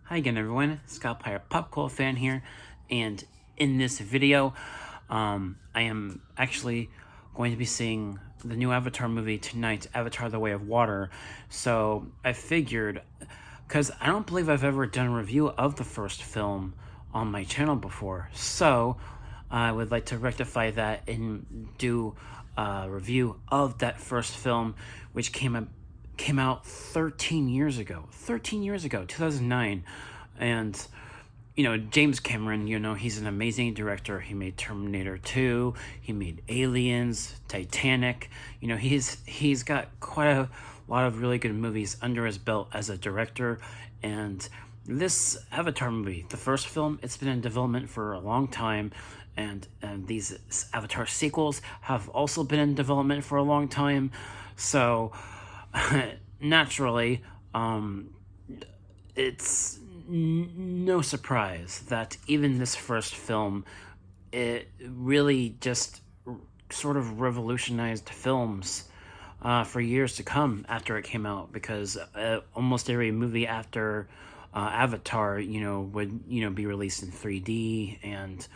Hi again, everyone. Scott Pyre, Pop Cool fan here, and in this video, I am actually going to be seeing the new Avatar movie tonight, Avatar: The Way of Water. So I figured, because I don't believe I've ever done a review of the first film on my channel before, so I would like to rectify that and do a review of that first film, which came out 13 years ago. 13 years ago, 2009. And, James Cameron, he's an amazing director. He made Terminator 2, he made Aliens, Titanic. He's got quite a lot of really good movies under his belt as a director. And this Avatar movie, the first film, it's been in development for a long time. And these Avatar sequels have also been in development for a long time. So, naturally, it's no surprise that even this first film, it really just sort of revolutionized films for years to come after it came out, because almost every movie after Avatar, would be released in 3D, and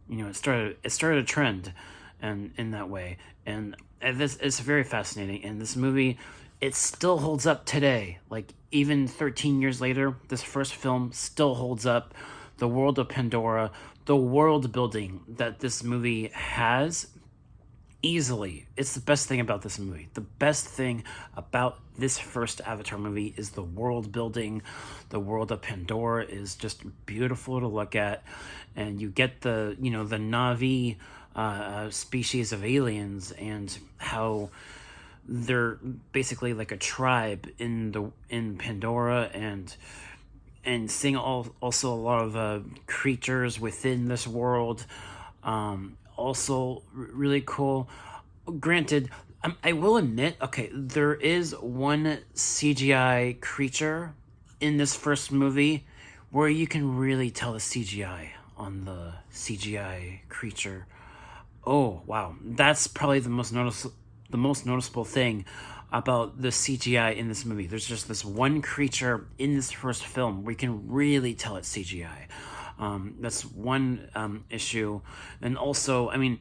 it started a trend, and in that way, and this it's very fascinating. And this movie, it still holds up today. Like, even 13 years later, this first film still holds up. The world of Pandora, the world building that this movie has, easily, it's the best thing about this movie. The best thing about this first Avatar movie is the world building. The world of Pandora is just beautiful to look at, and you get the Na'vi species of aliens, and how they're basically like a tribe in Pandora, and seeing also a lot of creatures within this world. Also really cool. Granted, I will admit, okay, there is one CGI creature in this first movie where you can really tell the CGI on the CGI creature. Oh wow, that's probably the most noticeable thing about the CGI in this movie. There's just this one creature in this first film where you can really tell it's CGI. That's one issue. And also, I mean,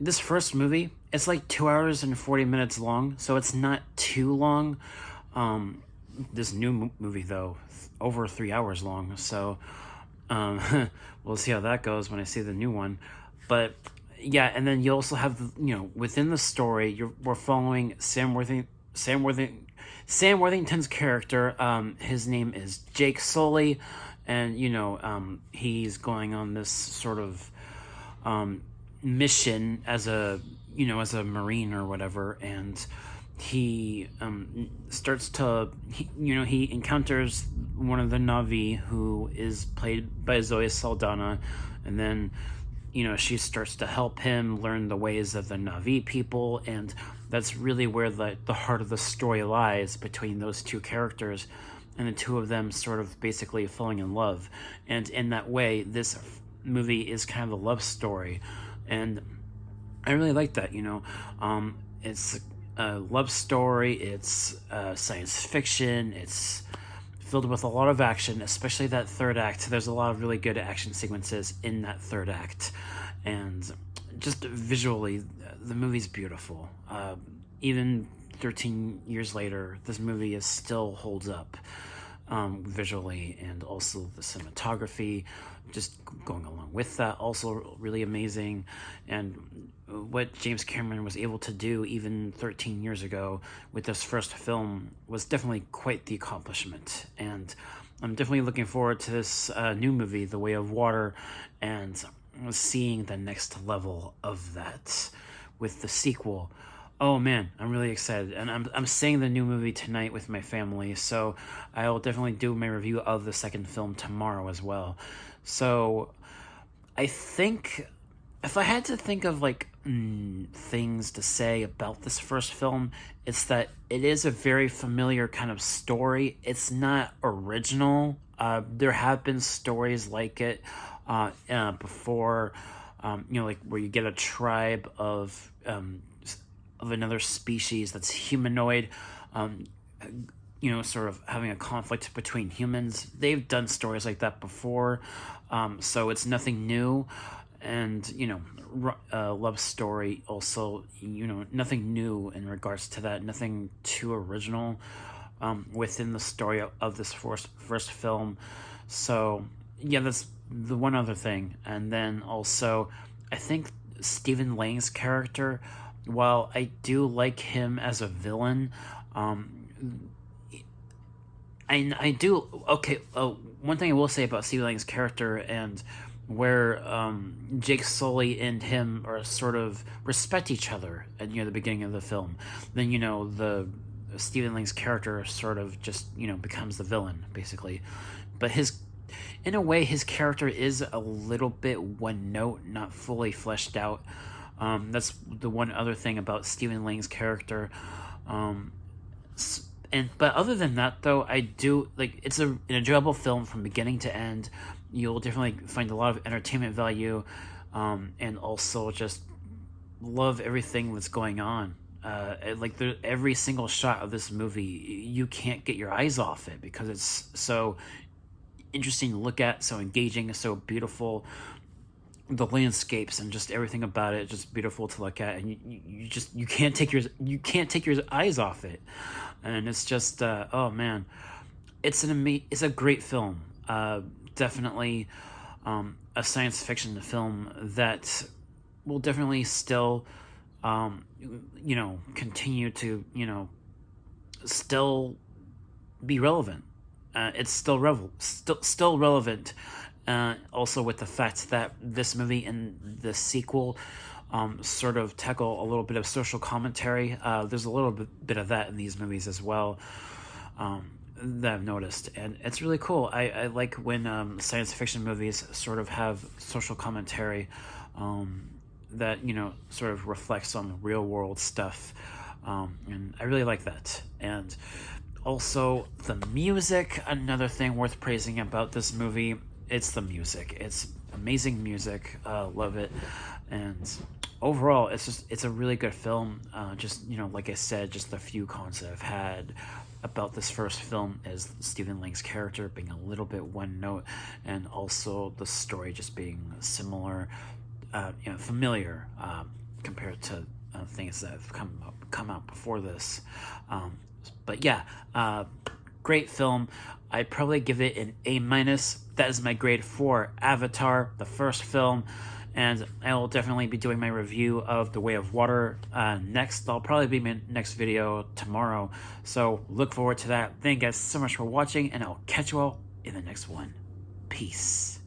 this first movie, it's like 2 hours and 40 minutes long, so it's not too long. This new movie, though, over 3 hours long, so we'll see how that goes when I see the new one. But yeah, and then you also have, within the story, we're following Sam Worthington's character. His name is Jake Sully, and he's going on this sort of mission as a Marine or whatever, and he he encounters one of the Na'vi, who is played by Zoe Saldana, and then she starts to help him learn the ways of the Na'vi people, and that's really where the heart of the story lies, between those two characters, and the two of them sort of basically falling in love. And in that way, this movie is kind of a love story, and I really like that. It's a love story, it's science fiction, it's filled with a lot of action, especially that third act. There's a lot of really good action sequences in that third act, and just visually, the movie's beautiful. Even 13 years later, this movie still holds up visually, and also the cinematography, just going along with that, also really amazing. And what James Cameron was able to do even 13 years ago with this first film was definitely quite the accomplishment. And I'm definitely looking forward to this new movie, The Way of Water, and seeing the next level of that with the sequel. Oh man, I'm really excited, and I'm seeing the new movie tonight with my family, so I will definitely do my review of the second film tomorrow as well. So I think, if I had to think of things to say about this first film, it's that it is a very familiar kind of story. It's not original. There have been stories like it before, like where you get a tribe of another species that's humanoid. sort of having a conflict between humans. They've done stories like that before, so it's nothing new. And, love story also, nothing new in regards to that, nothing too original within the story of this first film. So, yeah, that's the one other thing. And then also, I think Stephen Lang's character, while I do like him as a villain, I do okay. One thing I will say about Stephen Lang's character and where Jake Sully and him are sort of respect each other at the beginning of the film, then the Stephen Lang's character sort of just becomes the villain basically, but in a way his character is a little bit one note, not fully fleshed out. That's the one other thing about Stephen Lang's character. But other than that, though, I do like it's an enjoyable film from beginning to end. You'll definitely find a lot of entertainment value, and also just love everything that's going on. Every single shot of this movie, you can't get your eyes off it because it's so interesting to look at, so engaging, so beautiful. The landscapes and just everything about it just beautiful to look at, and you can't take your eyes off it. And it's just oh man, it's a great film. Definitely a science fiction film that will definitely still continue to still be relevant. It's still relevant. Also with the fact that this movie and the sequel sort of tackle a little bit of social commentary. There's a little bit of that in these movies as well, that I've noticed. And it's really cool. I like when science fiction movies sort of have social commentary that, sort of reflects on real world stuff. And I really like that. And also the music, another thing worth praising about this movie. It's the music. It's amazing music. Love it. And overall, it's a really good film. Just, like I said, just the few cons that I've had about this first film is Stephen Lang's character being a little bit one note, and also the story just being similar, familiar, compared to things that have come out before this. But yeah, great film. I'd probably give it an A-. That is my grade for Avatar, the first film. And I will definitely be doing my review of The Way of Water next. That'll probably be my next video tomorrow. So look forward to that. Thank you guys so much for watching, and I'll catch you all in the next one. Peace.